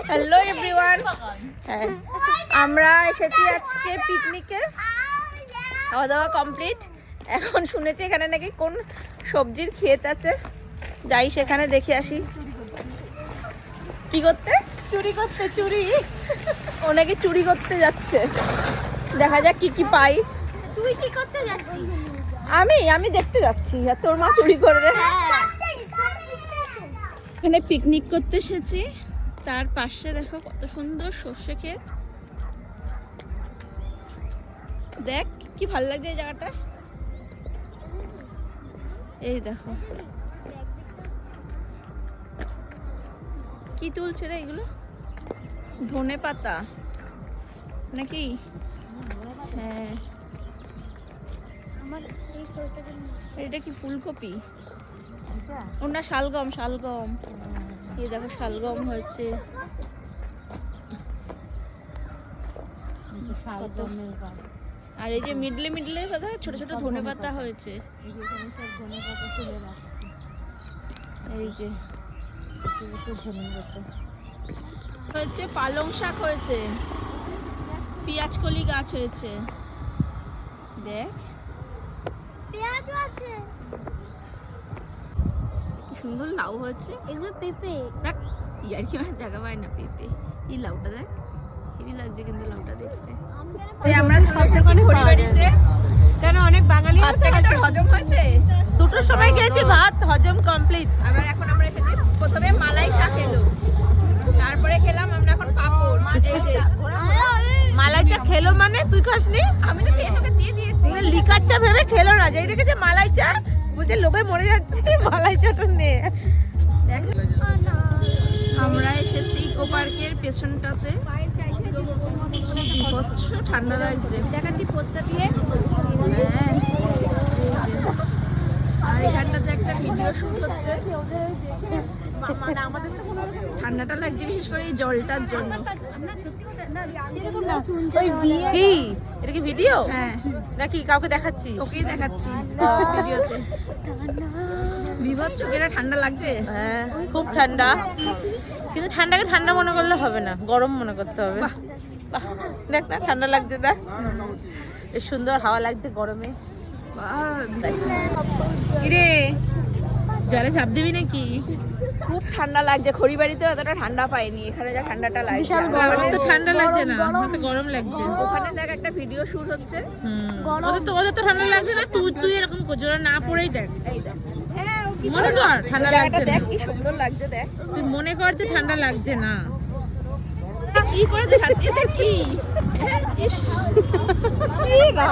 Hello everyone, আমরা এসেছি আজকে পিকনিকে। খাওয়া দাওয়া কমপ্লিট। এখন শুনেছি এখানে নাকি কোন সবজির ক্ষেত আছে, যাই সেখানে দেখে আসি। কি করতে? চুরি করতে। চুরি? ও নাকি চুরি করতে যাচ্ছে, দেখা যাক কি কি পাই। তুই কি করতে যাচ্ছিস? আমি দেখতে যাচ্ছি, আর তোর মা চুরি করবে। এখানে পিকনিক করতে এসেছি, তার পাশে দেখো কত সুন্দর সর্ষে ক্ষেত। দেখ কি ভালো লাগছে এই জায়গাটা। এই দেখো কি তুলছে রে এগুলো, ধনে পাতা নাকি? হ্যাঁ, এটা কি ফুলকপি? ওটা শালগম। শালগম, এই দেখো শালগম হয়েছে। আর এই যে মিডলে মিডলে ছোট ছোট ধনে পাতা হয়েছে। এই যে হয়েছে পালং শাক হয়েছে, পেঁয়াজ কলি গাছ হয়েছে। দেখ পেঁয়াজও আছে, কি সুন্দর লাউ হয়েছে। এগুলো পেঁপে। দেখ ইয়ার কি জায়গা পায় না পেঁপে। এই লাউটা দেখ, হেভি লাগছে কিন্তু লাউটা দেখতে। আমরা বাড়িতে কেন অনেক বাঙালি হজম হয়েছে। দুটোর সময় খেয়েছি ভাত, হজম কমপ্লিট। আবার এখন আমরা এসেছি, প্রথমে মালাই চা খেলো, তারপরে খেলাম আমরা এখন পাপড়। এই যে মালাই চা খেলো মানে তুই খাসনি? আমি তো খেয়ে তোকে দিয়ে দিয়েছি। লিকার চা ভেবে খেলো না, যেই দেখেছে মালাই চা বলছে লোভে মরে যাচ্ছি, মালাই চাটা নে। আমরা এসেছি ইকো পার্কের পেছনটাতে। বিভৎস ঠান্ডা লাগছে, দেখাচ্ছি পোস্টার দিয়ে। হ্যাঁ, আর এখানটাতে একটা ভিডিও শুট হচ্ছে। ঠান্ডাটা লাগছে বিশেষ করে এই জলটার জন্য। কি এটা কি ভিডিও? হ্যাঁ, নাকি কাউকে দেখাচ্ছি? ওকেই দেখাচ্ছি ভিডিওতে। বিভৎস এটা ঠান্ডা লাগছে। হ্যাঁ খুব ঠান্ডা, কিন্তু ঠান্ডাকে ঠান্ডা মনে করলে হবে না, গরম মনে করতে হবে। দেখ না ঠান্ডা লাগছে না, সুন্দর হাওয়া লাগছে গরমে। কিরে জলে ঝাঁপ দিবি নাকি? খুব ঠান্ডা লাগছে, খড়িবাড়িতে অতটা ঠান্ডা পাইনি, এখানে যা ঠান্ডাটা লাগছে। তো ঠান্ডা লাগছে না, গরম লাগছে। ওখানে দেখ একটা ভিডিও শুট হচ্ছে। ওদের তো ঠান্ডা লাগছে না, তুই এরকম জোরে না পড়েই দেখ। এই দেখ, মনে কর ঠান্ডা লাগছে, দেখ কি সুন্দর লাগছে। দেখ তুই মনে কর যে ঠান্ডা লাগছে না। কি করে দেখাচ্ছি এটা কি? ইস কি না